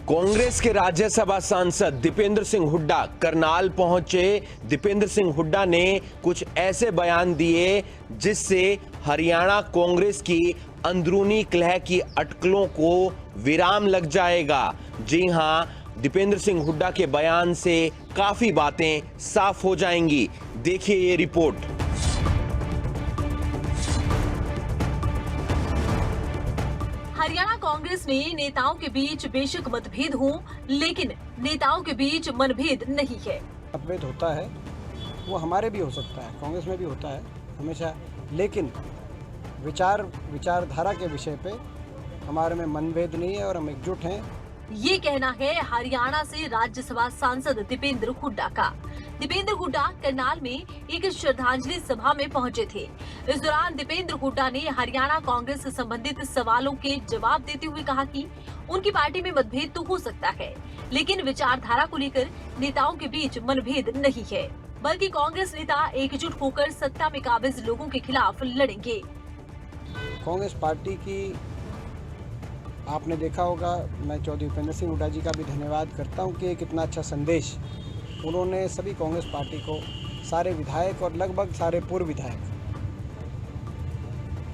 कांग्रेस के राज्यसभा सांसद दीपेंद्र सिंह हुड्डा करनाल पहुंचे। दीपेंद्र सिंह हुड्डा ने कुछ ऐसे बयान दिए जिससे हरियाणा कांग्रेस की अंदरूनी कलह की अटकलों को विराम लग जाएगा। जी हां, दीपेंद्र सिंह हुड्डा के बयान से काफी बातें साफ हो जाएंगी। देखिए ये रिपोर्ट। हरियाणा कांग्रेस में नेताओं के बीच बेशक मतभेद हों, लेकिन नेताओं के बीच मनभेद नहीं है। मतभेद होता है, वो हमारे भी हो सकता है, कांग्रेस में भी होता है हमेशा, लेकिन विचारधारा के विषय पे हमारे में मनभेद नहीं है और हम एकजुट हैं। ये कहना है हरियाणा से राज्यसभा सांसद दीपेंद्र हुड्डा का। दीपेंद्र हुड्डा करनाल में एक श्रद्धांजलि सभा में पहुंचे थे। इस दौरान दीपेंद्र हुड्डा ने हरियाणा कांग्रेस से संबंधित सवालों के जवाब देते हुए कहा कि उनकी पार्टी में मतभेद तो हो सकता है, लेकिन विचारधारा को लेकर नेताओं के बीच मनभेद नहीं है, बल्कि कांग्रेस नेता एकजुट होकर सत्ता में काबिज लोगों के खिलाफ लड़ेंगे। कांग्रेस पार्टी की आपने देखा होगा, मैं चौधरी दीपेंद्र सिंह हुड्डा जी का भी धन्यवाद करता हूं कि एक इतना अच्छा संदेश उन्होंने सभी कांग्रेस पार्टी को, सारे विधायक और लगभग सारे पूर्व विधायक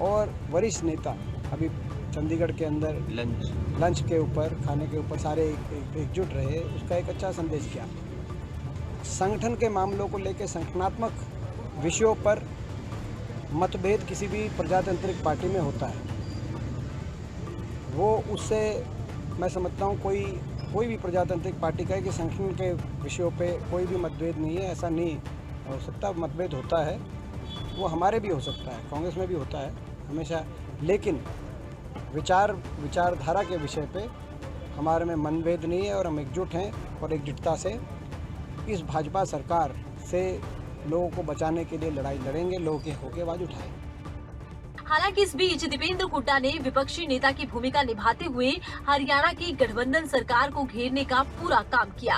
और वरिष्ठ नेता अभी चंडीगढ़ के अंदर लंच के ऊपर, खाने के ऊपर सारे एकजुट रहे, उसका एक अच्छा संदेश किया। संगठन के मामलों को लेकर संगठनात्मक विषयों पर मतभेद किसी भी प्रजातांत्रिक पार्टी में होता है, वो उससे मैं समझता हूँ कोई भी प्रजातांत्रिक पार्टी का है कि संगठन के विषयों पे कोई भी मतभेद नहीं है, ऐसा नहीं हो सकता। मतभेद होता है, वो हमारे भी हो सकता है, कांग्रेस में भी होता है हमेशा, लेकिन विचारधारा के विषय पे हमारे में मनभेद नहीं है और हम एकजुट हैं और एकजुटता से इस भाजपा सरकार से लोगों को बचाने के लिए लड़ाई लड़ेंगे, लोगों के होके आवाज उठाएंगे। हालांकि इस बीच दीपेंद्र हुड्डा ने विपक्षी नेता की भूमिका निभाते हुए हरियाणा की गठबंधन सरकार को घेरने का पूरा काम किया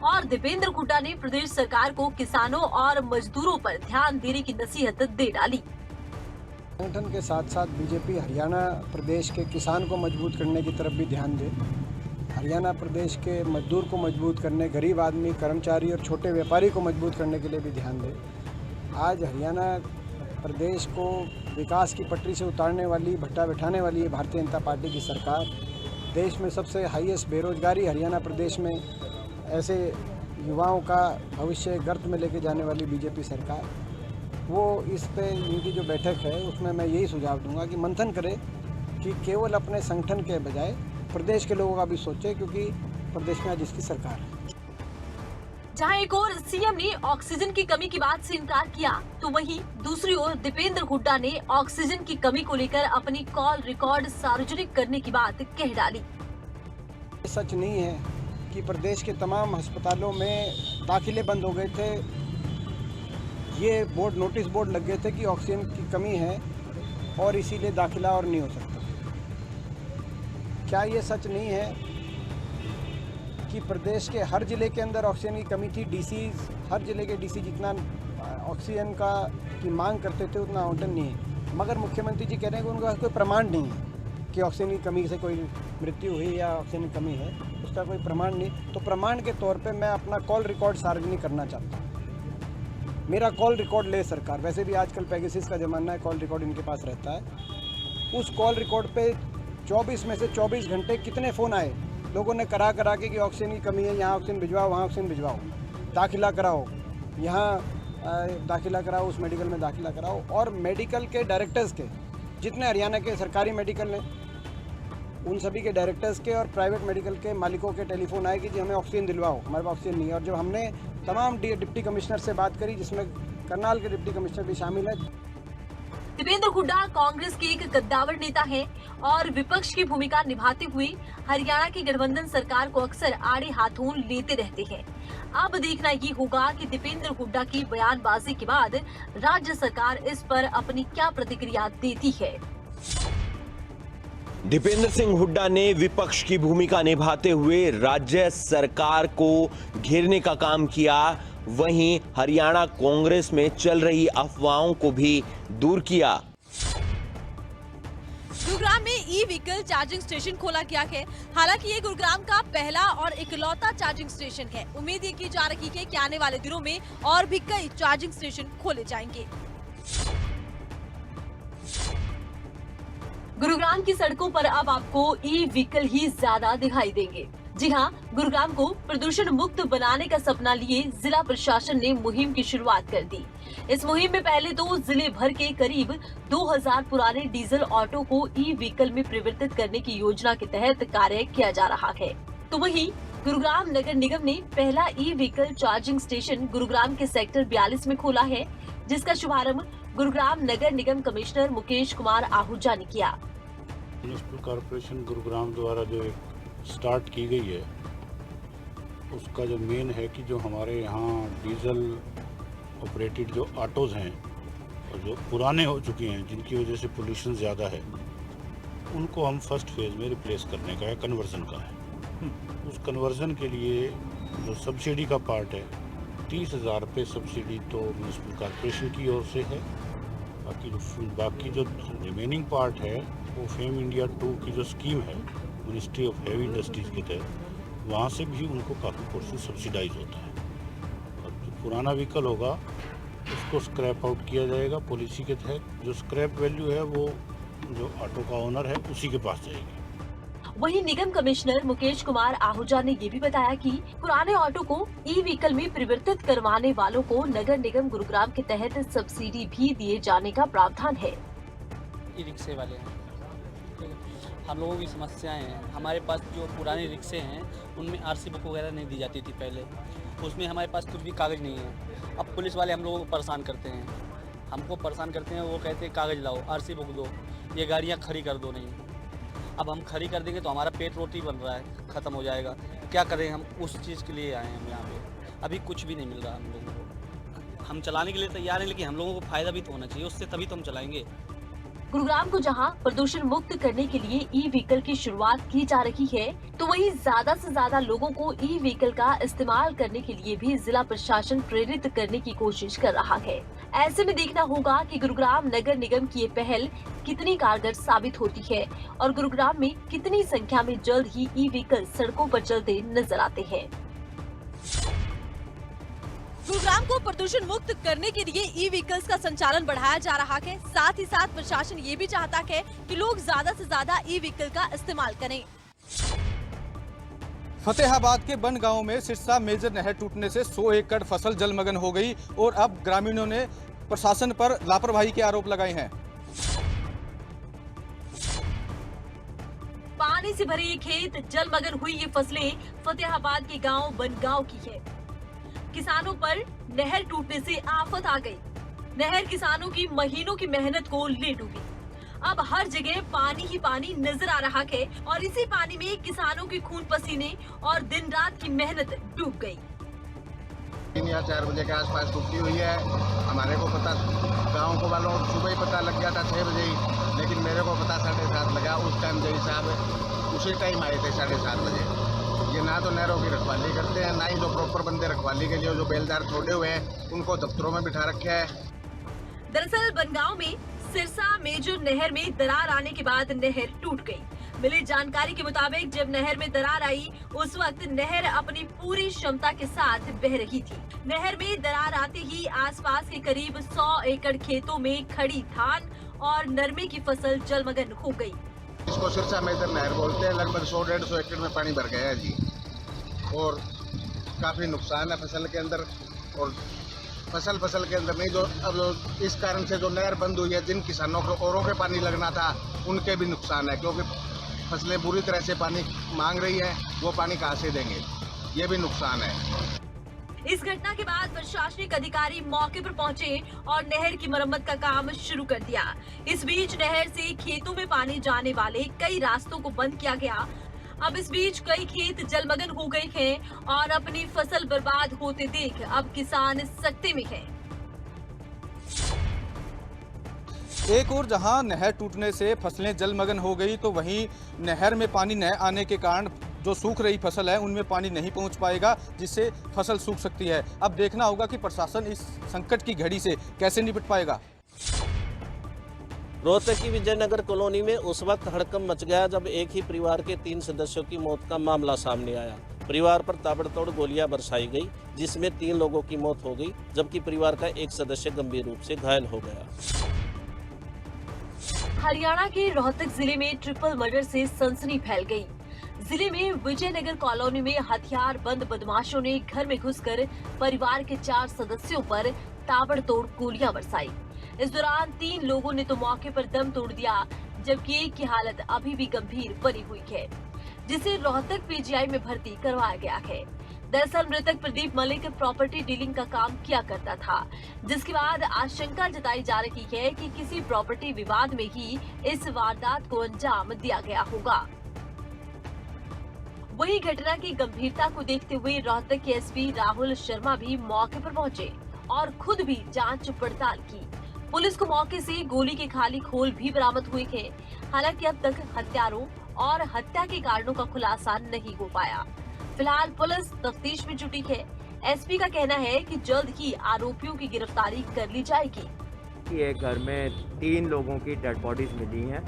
और दीपेंद्र हुड्डा ने प्रदेश सरकार को किसानों और मजदूरों पर ध्यान देने की नसीहत दे डाली। संगठन के साथ साथ बीजेपी हरियाणा प्रदेश के किसान को मजबूत करने की तरफ भी ध्यान दे, हरियाणा प्रदेश के मजदूर को मजबूत करने, गरीब आदमी, कर्मचारी और छोटे व्यापारी को मजबूत करने के लिए भी ध्यान दे। आज हरियाणा प्रदेश को विकास की पटरी से उतारने वाली, भट्टा बिठाने वाली है भारतीय जनता पार्टी की सरकार। देश में सबसे हाईएस्ट बेरोजगारी हरियाणा प्रदेश में, ऐसे युवाओं का भविष्य गर्त में लेके जाने वाली बीजेपी सरकार, वो इस पे इनकी जो बैठक है उसमें मैं यही सुझाव दूंगा कि मंथन करे कि केवल अपने संगठन के बजाय प्रदेश के लोगों का भी सोचे, क्योंकि प्रदेश में आज इसकी सरकार है। जहां एक ओर सीएम ने ऑक्सीजन की कमी की बात से इनकार किया, तो वहीं दूसरी ओर दीपेंद्र हुड्डा ने ऑक्सीजन की कमी को लेकर अपनी कॉल रिकॉर्ड सार्वजनिक करने की बात कह डाली। सच नहीं है कि प्रदेश के तमाम अस्पतालों में दाखिले बंद हो गए थे, ये नोटिस बोर्ड लग गए थे कि ऑक्सीजन की कमी है और इसीलिए दाखिला और नहीं हो सकता। क्या ये सच नहीं है कि प्रदेश के हर जिले के अंदर ऑक्सीजन की कमी थी? डीसी, हर जिले के डीसी जितना ऑक्सीजन की मांग करते थे उतना आवंटन नहीं है, मगर मुख्यमंत्री जी कह रहे हैं कि उनका कोई प्रमाण नहीं है कि ऑक्सीजन की कमी से कोई मृत्यु हुई या ऑक्सीजन की कमी है, उसका कोई प्रमाण नहीं। तो प्रमाण के तौर पे मैं अपना कॉल रिकॉर्ड सार्वजनिक करना चाहता हूँ। मेरा कॉल रिकॉर्ड ले सरकार, वैसे भी आजकल पेगासस का ज़माना है, कॉल रिकॉर्ड इनके पास रहता है। उस कॉल रिकॉर्ड पे 24 में से 24 घंटे कितने फ़ोन आए लोगों ने करा के कि ऑक्सीजन की कमी है, यहाँ ऑक्सीजन भिजवाओ, वहाँ ऑक्सीजन भिजवाओ, दाखिला कराओ, यहाँ दाखिला कराओ, उस मेडिकल में दाखिला कराओ। और मेडिकल के डायरेक्टर्स के, जितने हरियाणा के सरकारी मेडिकल हैं, उन सभी के डायरेक्टर्स के और प्राइवेट मेडिकल के मालिकों के टेलीफोन आए कि जी हमें ऑक्सीजन दिलवाओ, हमारे पास ऑक्सीजन नहीं है। और जब हमने तमाम डिप्टी कमिश्नर से बात करी, जिसमें करनाल के डिप्टी कमिश्नर भी शामिल है। दीपेंद्र हुड्डा कांग्रेस के एक कद्दावर नेता हैं और विपक्ष की भूमिका निभाते हुए हरियाणा की गठबंधन सरकार को अक्सर आड़े हाथों लेते रहते हैं। अब देखना ये होगा कि दीपेंद्र हुड्डा की बयानबाजी के बाद राज्य सरकार इस पर अपनी क्या प्रतिक्रिया देती है। दीपेंद्र सिंह हुड्डा ने विपक्ष की भूमिका निभाते हुए राज्य सरकार को घेरने का काम किया, वहीं हरियाणा कांग्रेस में चल रही अफवाहों को भी दूर किया। गुरुग्राम में ई व्हीकल चार्जिंग स्टेशन खोला गया है। हालांकि ये गुरुग्राम का पहला और इकलौता चार्जिंग स्टेशन है। उम्मीद ये की जा रही है कि आने वाले दिनों में और भी कई चार्जिंग स्टेशन खोले जाएंगे। गुरुग्राम की सड़कों पर अब आपको ई व्हीकल ही ज्यादा दिखाई देंगे। जी हाँ, गुरुग्राम को प्रदूषण मुक्त बनाने का सपना लिए जिला प्रशासन ने मुहिम की शुरुआत कर दी। इस मुहिम में पहले तो जिले भर के करीब 2000 पुराने डीजल ऑटो को ई व्हीकल में परिवर्तित करने की योजना के तहत कार्य किया जा रहा है। तो वहीं गुरुग्राम नगर निगम ने पहला e vehicle charging station Gurugram के सेक्टर 42 में खोला है, जिसका शुभारंभ गुरुग्राम नगर निगम कमिश्नर मुकेश कुमार आहूजा ने किया। म्युनिसिपल कॉरपोरेशन गुरुग्राम द्वारा जो एक स्टार्ट की गई है, उसका जो मेन है कि जो हमारे यहाँ डीजल ऑपरेटेड जो ऑटोज़ हैं और जो पुराने हो चुके हैं, जिनकी वजह से पोल्यूशन ज़्यादा है, उनको हम फर्स्ट फेज़ में रिप्लेस करने का है, कन्वर्जन का है। उस कन्वर्जन के लिए जो सब्सिडी का पार्ट है, 30,000 रुपये सब्सिडी तो म्युनिसिपल कॉरपोरेशन की ओर से है। बाकी जो रिमेनिंग पार्ट है वो फेम इंडिया 2 की जो स्कीम है मिनिस्ट्री ऑफ हैवी इंडस्ट्रीज़ के तहत, वहाँ से भी उनको काफ़ी पोर्शन सब्सिडाइज होता है। और जो पुराना व्हीकल होगा उसको स्क्रैप आउट किया जाएगा पॉलिसी के तहत। जो स्क्रैप वैल्यू है वो जो ऑटो का ओनर है उसी के पास जाएगी। वहीं निगम कमिश्नर मुकेश कुमार आहूजा ने ये भी बताया कि पुराने ऑटो को ई व्हीकल में परिवर्तित करवाने वालों को नगर निगम गुरुग्राम के तहत सब्सिडी भी दिए जाने का प्रावधान है। ई रिक्शे वाले हैं, हम लोगों की समस्याएं हैं। हमारे पास जो पुराने रिक्शे हैं उनमें आरसी बुक वगैरह नहीं दी जाती थी पहले, उसमें हमारे पास कुछ भी कागज़ नहीं है। अब पुलिस वाले हम लोगों को परेशान करते हैं, वो कहते हैं कागज़ लाओ, आरसी बुक दो, ये गाड़ियाँ खड़ी कर दो। नहीं, अब हम खड़ी कर देंगे तो हमारा पेट रोटी बन रहा है, ख़त्म हो जाएगा। क्या करें, हम उस चीज़ के लिए आए हैं हम यहाँ पे। अभी कुछ भी नहीं मिल रहा हम लोगों को। हम चलाने के लिए तैयार हैं, लेकिन हम लोगों को फ़ायदा भी तो होना चाहिए उससे, तभी तो हम चलाएँगे। गुरुग्राम को जहां प्रदूषण मुक्त करने के लिए ई व्हीकल की शुरुआत की जा रही है, तो वहीं ज्यादा से ज्यादा लोगों को ई व्हीकल का इस्तेमाल करने के लिए भी जिला प्रशासन प्रेरित करने की कोशिश कर रहा है। ऐसे में देखना होगा कि गुरुग्राम नगर निगम की ये पहल कितनी कारगर साबित होती है और गुरुग्राम में कितनी संख्या में जल्द ही ई व्हीकल सड़कों पर चलते नजर आते हैं। गुरुग्राम को प्रदूषण मुक्त करने के लिए ई व्हीकल्स का संचालन बढ़ाया जा रहा है। साथ ही साथ प्रशासन ये भी चाहता है कि लोग ज्यादा से ज्यादा ई व्हीकल का इस्तेमाल करें। फतेहाबाद के बन गांव में सिरसा मेजर नहर टूटने से 100 एकड़ फसल जलमग्न हो गई और अब ग्रामीणों ने प्रशासन पर लापरवाही के आरोप लगाए हैं। पानी से भरे ये खेत, जलमग्न हुई ये फसलें फतेहाबाद के गांव बनगांव की है। किसानों पर नहर टूटने से आफत आ गई। नहर किसानों की महीनों की मेहनत को ले डूबी। अब हर जगह पानी ही पानी नजर आ रहा है और इसी पानी में किसानों के खून पसीने और दिन रात की मेहनत डूब गई। 3 या 4 बजे के आसपास टूटी हुई है। हमारे को पता, गाँव को वालों को सुबह ही पता लग गया था 6 बजे ही, लेकिन मेरे को पता 7:30 लगा। उस टाइम जय साहब उसी टाइम आए थे 7:30 बजे। ये ना तो नहरों की रखवाली करते हैं, ना ही जो प्रॉपर बंदे रखवाली के लिए जो बेलदार छोड़े हुए हैं उनको दफ्तरों में बिठा रखे है। दरअसल बनगांव में सिरसा मेजर नहर में दरार आने के बाद नहर टूट गई। मिली जानकारी के मुताबिक जब नहर में दरार आई उस वक्त नहर अपनी पूरी क्षमता के साथ बह रही थी। नहर में दरार आते ही आसपास के करीब 100 एकड़ खेतों में खड़ी धान और नरमे की फसल जलमग्न हो गई। इसको सिरसा मेजर नहर बोलते हैं। लगभग 100-150 एकड़ में पानी भर गया है जी, और काफ़ी नुकसान है फसल के अंदर। और फसल के अंदर नहीं, जो अब इस कारण से जो नहर बंद हुई है, जिन किसानों को औरों के पानी लगना था उनके भी नुकसान है, क्योंकि फसलें बुरी तरह से पानी मांग रही है, वो पानी कहाँ से देंगे, ये भी नुकसान है। इस घटना के बाद प्रशासनिक अधिकारी मौके पर पहुंचे और नहर की मरम्मत का काम शुरू कर दिया। इस बीच नहर से खेतों में पानी जाने वाले कई रास्तों को बंद किया गया। अब इस बीच कई खेत जलमग्न हो गए हैं और अपनी फसल बर्बाद होते देख अब किसान सकते में हैं। एक और जहां नहर टूटने से फसलें जलमग्न हो गई, तो वहीं नहर में पानी न आने के कारण जो सूख रही फसल है उनमें पानी नहीं पहुंच पाएगा, जिससे फसल सूख सकती है। अब देखना होगा कि प्रशासन इस संकट की घड़ी से कैसे निपट पाएगा। रोहतक की विजयनगर कॉलोनी में उस वक्त हड़कंप मच गया जब एक ही परिवार के 3 सदस्यों की मौत का मामला सामने आया। परिवार पर ताबड़तोड़ गोलियां बरसाई गई, जिसमें 3 लोगों की मौत हो गई, जबकि परिवार का एक सदस्य गंभीर रूप से घायल हो गया। हरियाणा के रोहतक जिले में ट्रिपल मर्डर से सनसनी फैल गई। जिले में विजयनगर कॉलोनी में हथियार बंद बदमाशों ने घर में घुसकर परिवार के 4 सदस्यों पर ताबड़तोड़ गोलियां बरसाई। इस दौरान 3 लोगों ने तो मौके पर दम तोड़ दिया, जबकि एक की हालत अभी भी गंभीर बनी हुई है, जिसे रोहतक पीजीआई में भर्ती करवाया गया है। दरअसल मृतक प्रदीप मलिक प्रॉपर्टी डीलिंग का काम किया करता था, जिसके बाद आशंका जताई जा रही है कि किसी प्रॉपर्टी विवाद में ही इस वारदात को अंजाम दिया गया होगा। वहीं घटना की गंभीरता को देखते हुए रोहतक के एसपी राहुल शर्मा भी मौके पर पहुंचे और खुद भी जांच पड़ताल की। पुलिस को मौके से गोली के खाली खोल भी बरामद हुए हैं। हालांकि अब तक हत्यारों और हत्या के कारणों का खुलासा नहीं हो पाया। फिलहाल पुलिस तफ्तीश में जुटी है। एसपी का कहना है कि जल्द ही आरोपियों की गिरफ्तारी कर ली जाएगी। एक घर में 3 लोगों की डेड बॉडीज मिली हैं,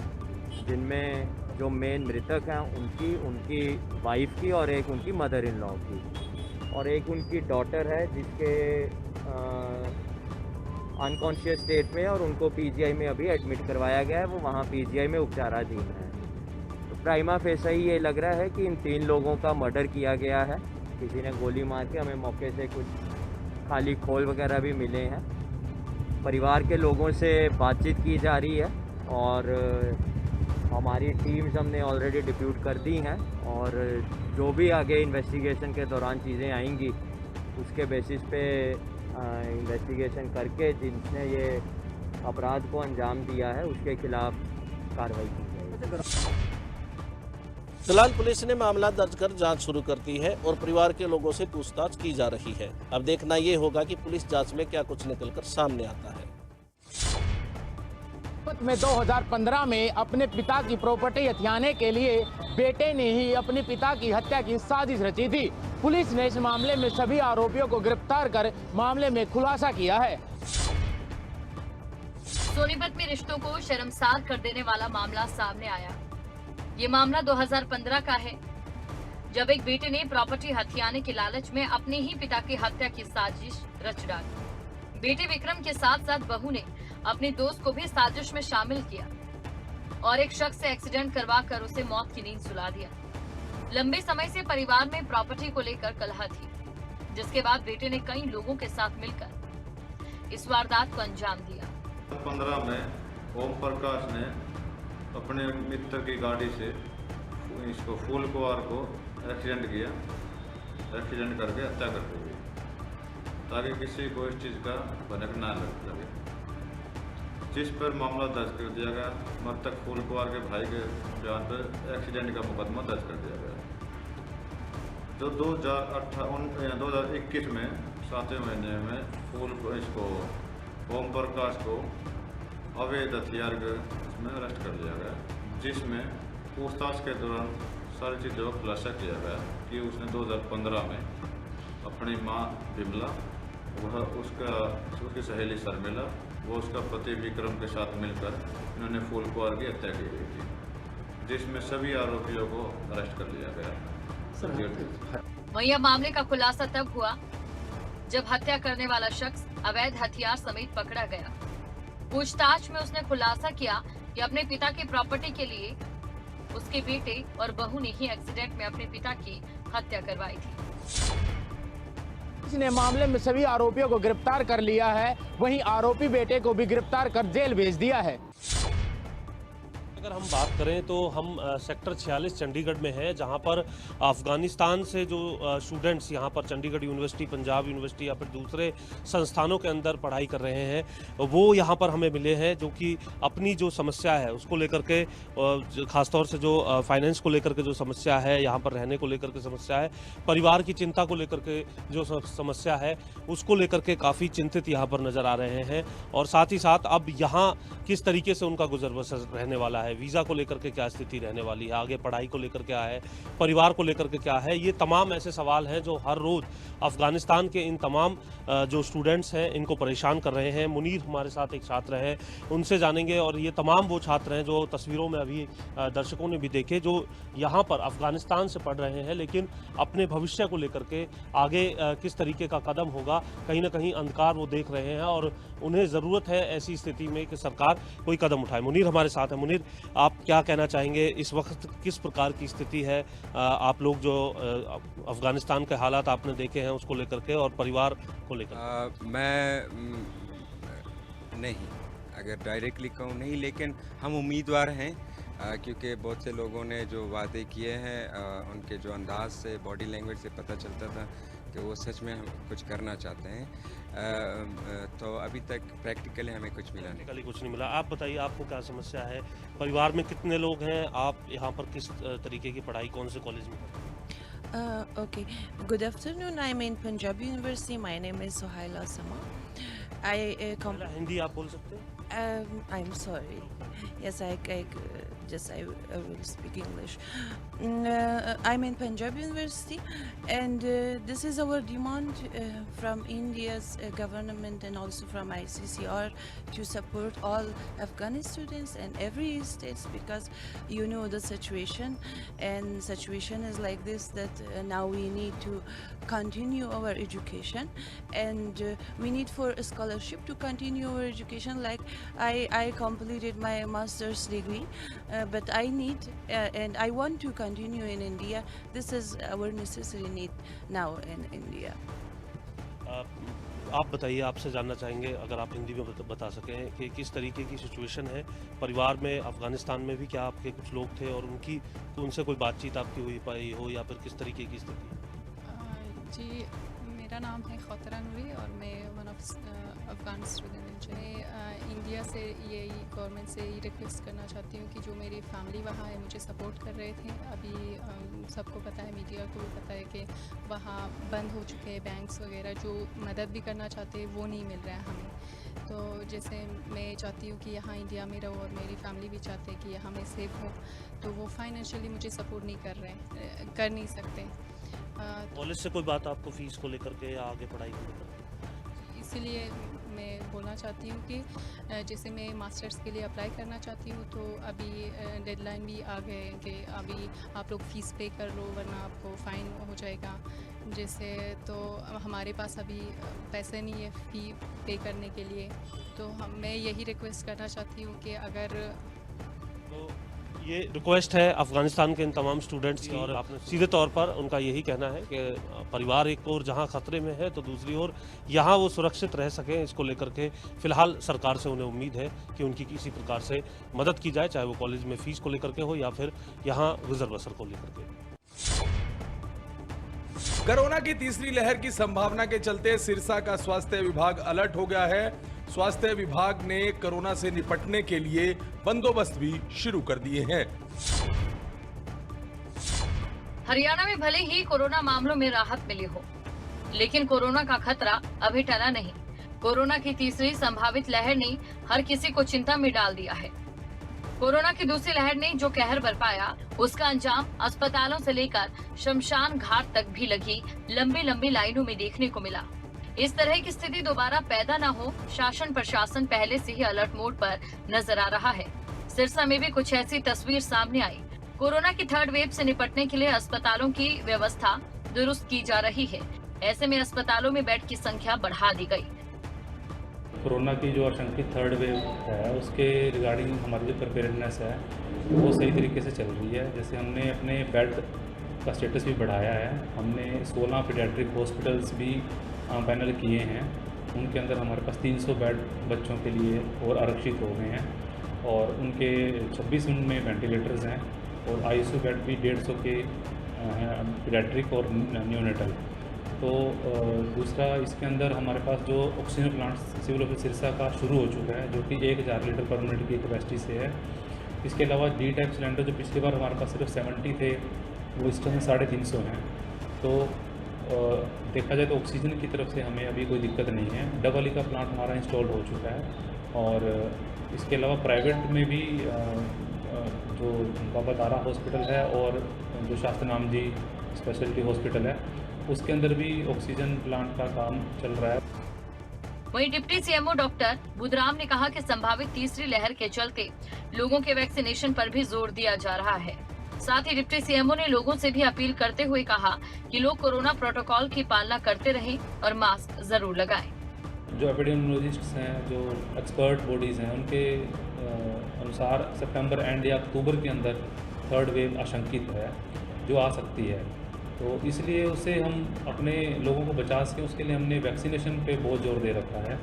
जिनमें जो मेन मृतक हैं उनकी वाइफ की और एक उनकी मदर इन लॉ की, और एक उनकी डॉटर है जिसके अनकॉन्शियस स्टेट में, और उनको पीजीआई में अभी एडमिट करवाया गया है। वो वहाँ पीजीआई में उपचाराधीन है। तो प्राइमा फेसा ही ये लग रहा है कि इन 3 लोगों का मर्डर किया गया है। किसी ने गोली मार के, हमें मौके से कुछ खाली खोल वगैरह भी मिले हैं। परिवार के लोगों से बातचीत की जा रही है और हमारी टीम्स हमने ऑलरेडी डिप्यूट कर दी हैं, और जो भी आगे इन्वेस्टिगेशन के दौरान चीज़ें आएंगी उसके बेसिस पे इन्वेस्टिगेशन करके जिसने ये अपराध को अंजाम दिया है उसके खिलाफ कार्रवाई की जाएगी। फिलहाल पुलिस ने मामला दर्ज कर जांच शुरू कर दी है और परिवार के लोगों से पूछताछ की जा रही है। अब देखना ये होगा कि पुलिस जांच में क्या कुछ निकलकर सामने आता है। में 2015 में अपने पिता की प्रॉपर्टी हथियाने के लिए बेटे ने ही अपने पिता की हत्या की साजिश रची थी। पुलिस ने इस मामले में सभी आरोपियों को गिरफ्तार कर मामले में खुलासा किया है। सोनीपत में रिश्तों को शर्मसार कर देने वाला मामला सामने आया। ये मामला 2015 का है, जब एक बेटे ने प्रॉपर्टी हथियाने के लालच में अपने ही पिता की हत्या की साजिश रच डाली। बेटे विक्रम के साथ साथ बहू ने अपने दोस्त को भी साजिश में शामिल किया और एक शख्स से एक्सीडेंट करवा कर उसे मौत की नींद सुला दिया। लंबे समय से परिवार में प्रॉपर्टी को लेकर कलह थी, जिसके बाद बेटे ने कई लोगों के साथ मिलकर इस वारदात को अंजाम दिया। 2015 में ओम प्रकाश ने अपने मित्र की गाड़ी से इसको फूल कुमार को एक्सीडेंट किया, एक्सीडेंट करके हत्या कर दी, ताकि किसी को इस चीज़ का भनक ना लगे, जिस पर मामला दर्ज कर दिया गया। मृतक फूल कुमार के भाई के बयान पर एक्सीडेंट का मुकदमा दर्ज कर दिया गया, जो 2021 में 7वें महीने में फूल को इसको ओम प्रकाश को अवैध हथियार के में अरेस्ट कर लिया गया, जिसमें पूछताछ के दौरान सारी चीज़ों का खुलासा किया गया कि उसने 2015 में अपनी मां बिमला, वह उसकी सहेली शर्मिला, वो उसका पति विक्रम के साथ मिलकर इन्होंने फूल कुमार की हत्या की गई थी, जिसमें सभी आरोपियों को अरेस्ट कर लिया गया। वहीं अब मामले का खुलासा तब हुआ जब हत्या करने वाला शख्स अवैध हथियार समेत पकड़ा गया। पूछताछ में उसने खुलासा किया कि अपने पिता की प्रॉपर्टी के लिए उसके बेटे और बहू ने ही एक्सीडेंट में अपने पिता की हत्या करवाई थी। पुलिस ने मामले में सभी आरोपियों को गिरफ्तार कर लिया है, वहीं आरोपी बेटे को भी गिरफ्तार कर जेल भेज दिया है। अगर हम बात करें तो हम सेक्टर 46 चंडीगढ़ में है, जहां पर अफ़गानिस्तान से जो स्टूडेंट्स यहां पर चंडीगढ़ यूनिवर्सिटी, पंजाब यूनिवर्सिटी या फिर दूसरे संस्थानों के अंदर पढ़ाई कर रहे हैं, वो यहां पर हमें मिले हैं, जो कि अपनी जो समस्या है उसको लेकर के, ख़ासतौर से जो फाइनेंस को लेकर के जो समस्या है, यहाँ पर रहने को लेकर के समस्या है, परिवार की चिंता को लेकर के जो समस्या है उसको लेकर के काफ़ी चिंतित यहाँ पर नज़र आ रहे हैं। और साथ ही साथ अब यहाँ किस तरीके से उनका गुजर बसर रहने वाला है है, वीज़ा को लेकर के क्या स्थिति रहने वाली है, आगे पढ़ाई को लेकर क्या है, परिवार को लेकर के क्या है, ये तमाम ऐसे सवाल हैं जो हर रोज़ अफ़गानिस्तान के इन तमाम जो स्टूडेंट्स हैं इनको परेशान कर रहे हैं। मुनीर हमारे साथ एक छात्र हैं, उनसे जानेंगे। और ये तमाम वो छात्र हैं जो तस्वीरों में अभी दर्शकों ने भी देखे, जो यहाँ पर अफ़गानिस्तान से पढ़ रहे हैं, लेकिन अपने भविष्य को लेकर के आगे किस तरीके का कदम होगा, कहीं ना कहीं अंधकार वो देख रहे हैं और उन्हें ज़रूरत है ऐसी स्थिति में कि सरकार कोई कदम उठाए। मुनीर हमारे साथ है। मुनीर, आप क्या कहना चाहेंगे, इस वक्त किस प्रकार की स्थिति है? आप लोग जो अफ़गानिस्तान के हालात आपने देखे हैं उसको लेकर के और परिवार को लेकर? मैं नहीं, अगर डायरेक्टली कहूँ नहीं, लेकिन हम उम्मीदवार हैं क्योंकि बहुत से लोगों ने जो वादे किए हैं उनके जो अंदाज से, बॉडी लैंग्वेज से पता चलता था कि वो सच में हम कुछ करना चाहते हैं। तो अभी तक प्रैक्टिकली हमें कुछ मिला नहीं। कुछ नहीं मिला। आप बताइए, आपको क्या समस्या है? परिवार में कितने लोग हैं? आप यहाँ पर किस तरीके की पढ़ाई, कौन से कॉलेज में? Okay. Good afternoon. I'm in Punjab University. My name is Sohaila Sama. Hindi आप बोल सकते हैं? I'm sorry. Yes, I will speak English. I'm in Punjab University, and this is our demand from India's government and also from ICCR to support all Afghani students and every states, because you know the situation, and situation is like this, that now we need to continue our education, and we need for a scholarship to continue our education. Like I completed my master's degree, but I need and I want to continue in India. This is our necessary need now in India. आप बताइए, आपसे जानना चाहेंगे, अगर आप हिंदी में बता सकें कि किस तरीके की सिचुएशन है परिवार में। अफ़गानिस्तान में भी क्या आपके कुछ लोग थे और उनसे कोई बातचीत आपकी हुई पाई हो, या फिर किस तरीके की स्थिति? जी, मेरा नाम है खतरा नूरी और मैं वन ऑफ अफ़गान स्टूडेंट। मैं इंडिया से यही गवर्नमेंट से ये रिक्वेस्ट करना चाहती हूँ कि जो मेरी फैमिली वहाँ है मुझे सपोर्ट कर रहे थे, अभी सबको पता है, मीडिया को भी पता है कि वहाँ बंद हो चुके हैं बैंक्स वगैरह, जो मदद भी करना चाहते हैं वो नहीं मिल रहा है हमें। तो जैसे मैं चाहती हूँ कि यहाँ इंडिया में रहूँ और मेरी फैमिली भी चाहते हैं कि यहाँ मैं सेफ हूँ, तो वो फाइनेंशियली मुझे सपोर्ट नहीं कर नहीं सकते। कॉलेज से कोई बात आपको फ़ीस को लेकर के या आगे पढ़ाई को लेकर? इसीलिए मैं बोलना चाहती हूँ कि जैसे मैं मास्टर्स के लिए अप्लाई करना चाहती हूँ, तो अभी डेडलाइन भी आ गए कि अभी आप लोग फ़ीस पे कर लो वरना आपको फ़ाइन हो जाएगा। जैसे तो हमारे पास अभी पैसे नहीं है फ़ी पे करने के लिए, तो मैं यही रिक्वेस्ट करना चाहती हूँ कि अगर ये रिक्वेस्ट है अफ़गानिस्तान के इन तमाम स्टूडेंट्स की, और आपने सीधे तौर पर उनका यही कहना है कि परिवार एक ओर जहां खतरे में है तो दूसरी ओर यहां वो सुरक्षित रह सकें, इसको लेकर के फ़िलहाल सरकार से उन्हें उम्मीद है कि उनकी किसी प्रकार से मदद की जाए, चाहे वो कॉलेज में फ़ीस को लेकर के हो या फिर यहाँ गुजर बसर को लेकर के। कोरोना की तीसरी लहर की संभावना के चलते सिरसा का स्वास्थ्य विभाग अलर्ट हो गया है। स्वास्थ्य विभाग ने कोरोना से निपटने के लिए बंदोबस्त भी शुरू कर दिए हैं। हरियाणा में भले ही कोरोना मामलों में राहत मिली हो, लेकिन कोरोना का खतरा अभी टला नहीं। कोरोना की तीसरी संभावित लहर ने हर किसी को चिंता में डाल दिया है। कोरोना की दूसरी लहर ने जो कहर बरपाया, उसका अंजाम अस्पतालों से लेकर शमशान घाट तक भी लगी लंबी लंबी लाइनों में देखने को मिला। इस तरह की स्थिति दोबारा पैदा न हो, शासन प्रशासन पहले से ही अलर्ट मोड पर नजर आ रहा है। सिरसा में भी कुछ ऐसी तस्वीर सामने आई। कोरोना की थर्ड वेव से निपटने के लिए अस्पतालों की व्यवस्था दुरुस्त की जा रही है। ऐसे में अस्पतालों में बेड की संख्या बढ़ा दी गई। कोरोना की जो आशंकित थर्ड वेव है उसके रिगार्डिंग हमारी जो प्रिपेयर्डनेस है वो सही तरीके से चल रही है। जैसे हमने अपने बेड का स्टेटस भी बढ़ाया है। हमने 16 पीडियाट्रिक हॉस्पिटल्स भी पैनल किए हैं। उनके अंदर हमारे पास 300 बेड बच्चों के लिए और आरक्षित हो गए हैं और उनके 26 उनमें वेंटिलेटर्स हैं और आईसीयू बेड भी 150 के हैं, पीडियाट्रिक और न्यूनेटल। तो दूसरा इसके अंदर हमारे पास जो oxygen plant civil office Sirsa का शुरू हो चुका है, जो कि 1000 लीटर पर मिनट की कैपेसिटी से है। इसके अलावा डी टाइप सिलेंडर जो पिछली बार हमारे पास सिर्फ 70 थे, वो इस टाइम 350 हैं। तो देखा जाए तो ऑक्सीजन की तरफ से हमें अभी कोई दिक्कत नहीं है। डबल ई का प्लांट हमारा इंस्टॉल हो चुका है और इसके अलावा प्राइवेट में भी जो बाबा तारा हॉस्पिटल है और जो शास्त्री नाम जी स्पेशलिटी हॉस्पिटल है, उसके अंदर भी ऑक्सीजन प्लांट का काम चल रहा है। वहीं डिप्टी सीएमओ डॉक्टर बुधराम ने कहा कि संभावित तीसरी लहर के चलते लोगों के वैक्सीनेशन पर भी जोर दिया जा रहा है। साथ ही डिप्टी सीएमओ ने लोगों से भी अपील करते हुए कहा कि लोग कोरोना प्रोटोकॉल की पालना करते रहें और मास्क जरूर लगाएं। जो एपिडेमियोलॉजिस्ट्स हैं, जो एक्सपर्ट बॉडीज़ हैं, उनके अनुसार सितंबर एंड या अक्टूबर के अंदर थर्ड वेव आशंकित है जो आ सकती है। तो इसलिए उससे हम अपने लोगों को बचा सकें, उसके लिए हमने वैक्सीनेशन पे बहुत जोर दे रखा है।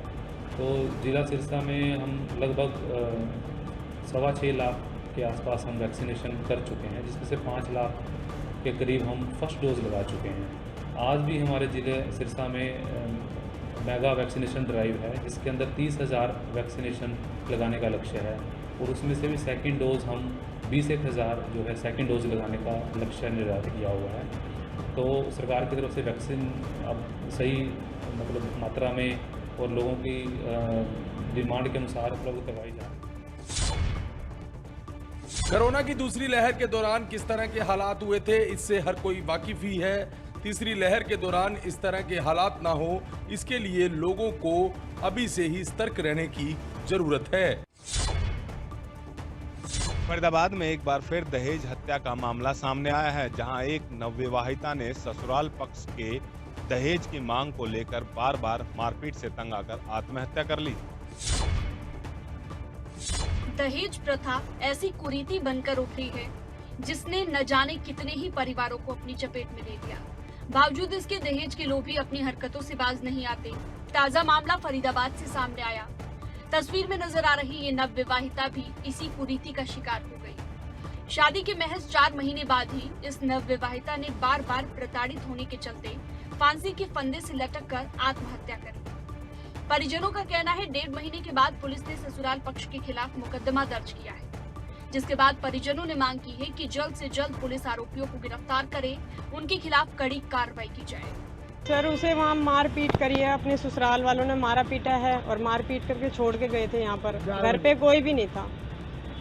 तो जिला सिरसा में हम लगभग 6.25 लाख के आसपास हम वैक्सीनेशन कर चुके हैं, जिसमें से 5 लाख के करीब हम फर्स्ट डोज लगा चुके हैं। आज भी हमारे ज़िले सिरसा में मेगा वैक्सीनेशन ड्राइव है, जिसके अंदर 30,000 वैक्सीनेशन लगाने का लक्ष्य है और उसमें से भी सेकंड डोज हम 20,000 जो है सेकंड डोज लगाने का लक्ष्य निर्धारित किया हुआ है। तो सरकार की तरफ से वैक्सीन अब सही मतलब मात्रा में और लोगों की डिमांड के अनुसार उपलब्ध करवाई जा रही है। कोरोना की दूसरी लहर के दौरान किस तरह के हालात हुए थे, इससे हर कोई वाकिफ ही है। तीसरी लहर के दौरान इस तरह के हालात ना हो, इसके लिए लोगों को अभी से ही सतर्क रहने की जरूरत है। फरीदाबाद में एक बार फिर दहेज हत्या का मामला सामने आया है, जहां एक नवविवाहिता ने ससुराल पक्ष के दहेज की मांग को लेकर बार बार मारपीट से तंग आकर आत्महत्या कर ली। दहेज प्रथा ऐसी कुरीति बनकर उभरी है जिसने न जाने कितने ही परिवारों को अपनी चपेट में ले लिया। बावजूद इसके दहेज के लोभी अपनी हरकतों से बाज नहीं आते। ताजा मामला फरीदाबाद से सामने आया। तस्वीर में नजर आ रही ये नवविवाहिता भी इसी कुरीति का शिकार हो गई। शादी के महज 4 महीने बाद ही इस नवविवाहिता ने बार बार प्रताड़ित होने के चलते फांसी के फंदे से लटक कर आत्महत्या करी। परिजनों का कहना है 1.5 महीने के बाद पुलिस ने ससुराल पक्ष के खिलाफ मुकदमा दर्ज किया है, जिसके बाद परिजनों ने मांग की है कि जल्द से जल्द पुलिस आरोपियों को गिरफ्तार करे, उनके खिलाफ कड़ी कार्रवाई की जाए। सर उसे वहाँ मार पीट करी है, अपने ससुराल वालों ने मारा पीटा है और मार पीट करके छोड़ के गए थे। यहाँ पर घर पे कोई भी नहीं था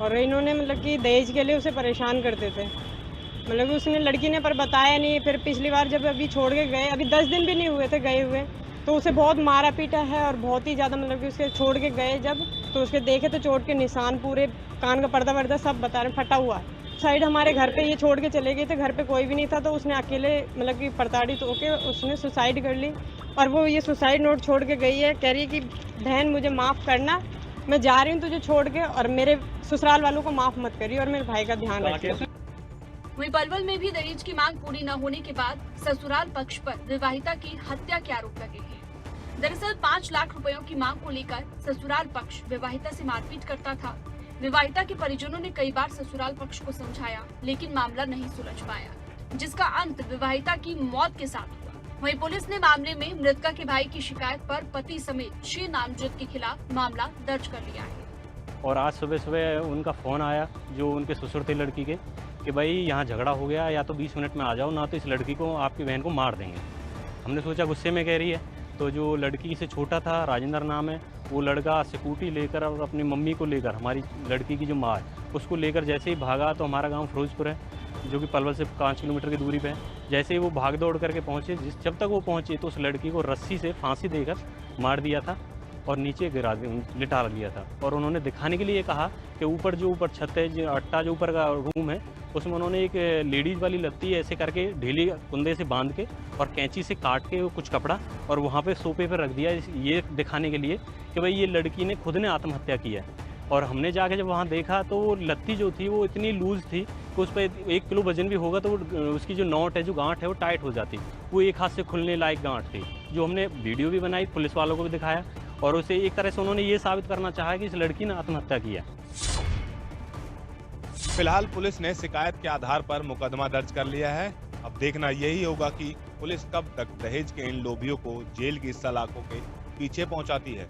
और इन्होंने मतलब कि दहेज के लिए उसे परेशान करते थे। मतलब उसने लड़की ने पर बताया नहीं। फिर पिछली बार जब अभी छोड़ के गए, अभी 10 दिन भी नहीं हुए थे गए हुए, तो उसे बहुत मारा पीटा है और बहुत ही ज़्यादा मतलब कि उसके छोड़ के गए जब, तो उसके देखे तो चोट के निशान पूरे कान का पर्दा वर्दा सब बता रहे फटा हुआ है। साइड हमारे घर पे ये छोड़ के चले गए थे, घर पे कोई भी नहीं था, तो उसने अकेले मतलब कि प्रताड़ित होके उसने सुसाइड कर ली। और वो ये सुसाइड नोट छोड़ के गई है, कह रही है कि बहन मुझे माफ़ करना, मैं जा रही हूँ तुझे छोड़ के, और मेरे ससुराल वालों को माफ़ मत करिए और मेरे भाई का ध्यान रखिए। वहीं पलवल में भी दहेज की मांग पूरी न होने के बाद ससुराल पक्ष पर विवाहिता की हत्या के आरोप लगे हैं। दरअसल 5 लाख रुपयों की मांग को लेकर ससुराल पक्ष विवाहिता से मारपीट करता था। विवाहिता के परिजनों ने कई बार ससुराल पक्ष को समझाया, लेकिन मामला नहीं सुलझ पाया, जिसका अंत विवाहिता की मौत के साथ हुआ। वहीं पुलिस ने मामले में मृतका के भाई की शिकायत पर पति समेत 6 नामजद के खिलाफ मामला दर्ज कर लिया है। और आज सुबह सुबह उनका फ़ोन आया जो उनके ससुर थे लड़की के, कि भाई यहाँ झगड़ा हो गया, या तो 20 मिनट में आ जाओ, ना तो इस लड़की को आपकी बहन को मार देंगे। हमने सोचा गुस्से में कह रही है, तो जो लड़की से छोटा था, राजेंद्र नाम है, वो लड़का स्कूटी लेकर और अपनी मम्मी को लेकर, हमारी लड़की की जो माँ है उसको लेकर जैसे ही भागा, तो हमारा गांव फिरोजपुर है जो कि पलवल से 5 किलोमीटर की दूरी पे है। जैसे ही वो भाग दौड़ करके पहुँचे, जब तक वो पहुँचे तो उस लड़की को रस्सी से फांसी देकर मार दिया था और नीचे गिरा लिटा लिया था। और उन्होंने दिखाने के लिए कहा कि ऊपर छत है, जो अट्टा जो ऊपर का रूम है, उसमें उन्होंने एक लेडीज़ वाली लत्ती ऐसे करके ढीली कुंदे से बांध के और कैंची से काट के कुछ कपड़ा और वहाँ पे सोफे पर रख दिया, ये दिखाने के लिए कि भाई ये लड़की ने खुद ने आत्महत्या की है। और हमने जाके जब वहाँ देखा तो वो लत्ती जो थी वो इतनी लूज़ थी कि उस पर 1 किलो वजन भी होगा तो उसकी जो नॉट है, जो गांठ है, वो टाइट हो जाती। वो एक हाथ से खुलने लायक गांठ थी, जो हमने वीडियो भी बनाई, पुलिस वालों को भी दिखाया, और उसे एक तरह से उन्होंने ये साबित करना चाहा कि इस लड़की ने आत्महत्या की है। फिलहाल पुलिस ने शिकायत के आधार पर मुकदमा दर्ज कर लिया है। अब देखना यही होगा कि पुलिस कब तक दहेज के इन लोभियों को जेल की सलाखों के पीछे पहुंचाती है।